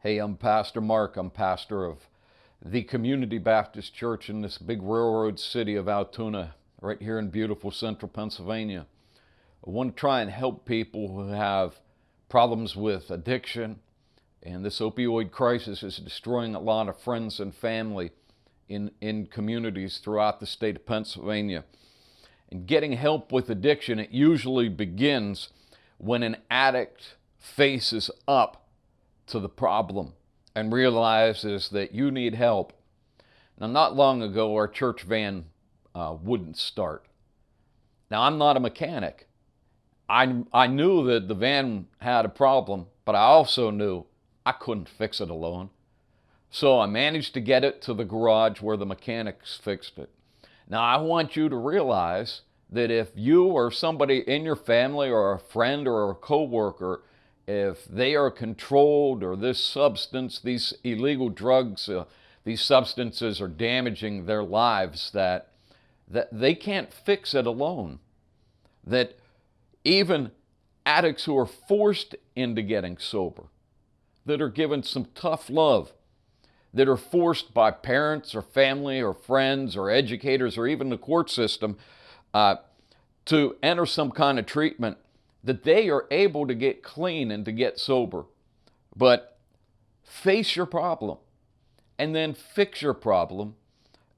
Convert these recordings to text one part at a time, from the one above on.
Hey, I'm Pastor Mark. I'm pastor of the Community Baptist Church in this big railroad city of Altoona, right here in beautiful central Pennsylvania. I want to try and help people who have problems with addiction, and this opioid crisis is destroying a lot of friends and family in communities throughout the state of Pennsylvania. And getting help with addiction, it usually begins when an addict faces up to the problem and realizes that you need help. Now, not long ago, our church van wouldn't start. Now, I'm not a mechanic. I knew that the van had a problem, but I also knew I couldn't fix it alone. So I managed to get it to the garage where the mechanics fixed it. Now, I want you to realize that if you or somebody in your family or a friend or a coworker, if they are controlled or this substance, these illegal drugs, these substances are damaging their lives, that they can't fix it alone. That even addicts who are forced into getting sober, that are given some tough love, that are forced by parents or family or friends or educators or even the court system to enter some kind of treatment, that they are able to get clean and to get sober. But face your problem and then fix your problem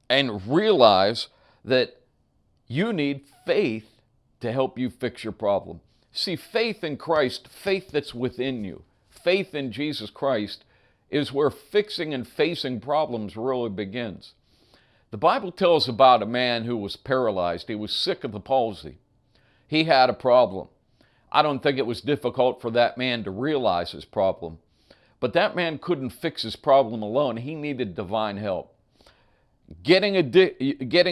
and realize that you need faith to help you fix your problem. See, faith in Christ, faith that's within you, faith in Jesus Christ is where fixing and facing problems really begins. The Bible tells about a man who was paralyzed. He was sick of the palsy. He had a problem. I don't think it was difficult for that man to realize his problem. But that man couldn't fix his problem alone. He needed divine help. Getting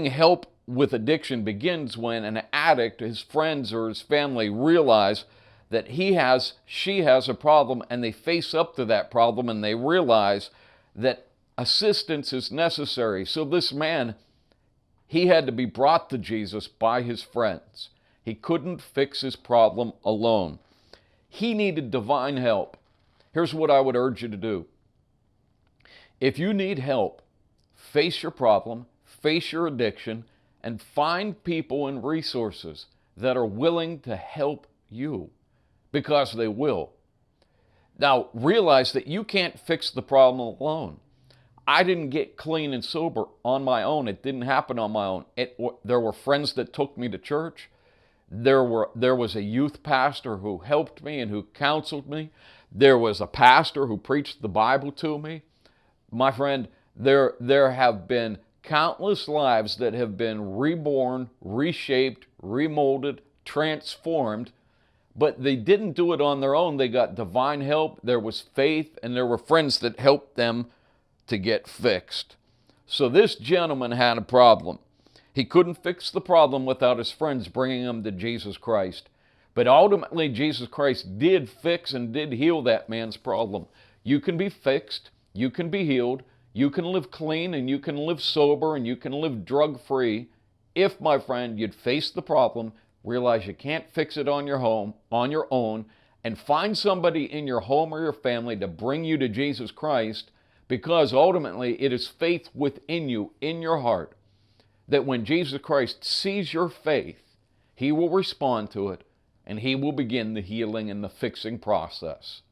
help with addiction begins when an addict, his friends or his family realize that she has a problem, and they face up to that problem and they realize that assistance is necessary. So this man, he had to be brought to Jesus by his friends. He couldn't fix his problem alone. He needed divine help. Here's what I would urge you to do. If you need help, face your problem, face your addiction, and find people and resources that are willing to help you, because they will. Now, realize that you can't fix the problem alone. I didn't get clean and sober on my own. It didn't happen on my own. There were friends that took me to church. There was a youth pastor who helped me and who counseled me. There was a pastor who preached the Bible to me. My friend, there have been countless lives that have been reborn, reshaped, remolded, transformed, but they didn't do it on their own. They got divine help. There was faith, and there were friends that helped them to get fixed. So this gentleman had a problem. He couldn't fix the problem without his friends bringing him to Jesus Christ. But ultimately, Jesus Christ did fix and did heal that man's problem. You can be fixed, you can be healed, you can live clean, and you can live sober, and you can live drug-free if, my friend, you'd face the problem, realize you can't fix it on your own, and find somebody in your home or your family to bring you to Jesus Christ, because ultimately it is faith within you, in your heart, that when Jesus Christ sees your faith, He will respond to it, and He will begin the healing and the fixing process.